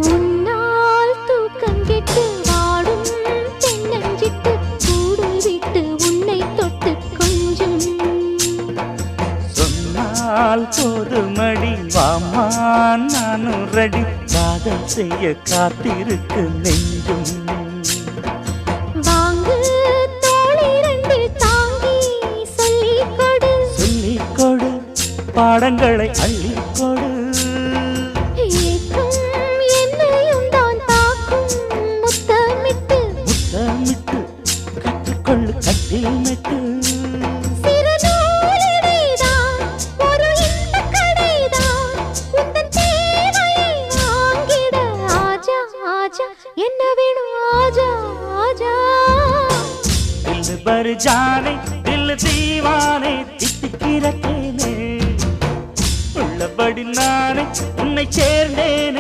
உன்னால் தூக்கம் கெட்டு வாடும் தென்னஞ்சிட்டு கூடு விட்டு உன்னை தொட்டு கொஞ்சம் சொன்னால் போதுமடி வாமா நானும் ரெடி காதல் செய்ய காத்திருக்கு நெஞ்சும் வாங்கு தோளிரண்டு தாங்கி சொல்லிக் கொடு சொல்லிக் கொடு பாடங்களை அள்ளிக் கொடு ஏக்கம் என்னையும் தான் தாக்கும் முத்தமிட்டு முத்தமிட்டு கற்றுக்கொள்ளு கட்டில் மெட்டு சிறு நூலிழைதான் ஒரு இன்பக் கடைதான் உந்தன் தேவையை வாங்கிட ஆஜா ஆஜா என்ன வேணும் ஆஜா ஆஜா दिल भर जाने दिल दीवाने தித்திக்கிற தேனே உள்ளபடி நானே உன்னை சேர்ந்தேனே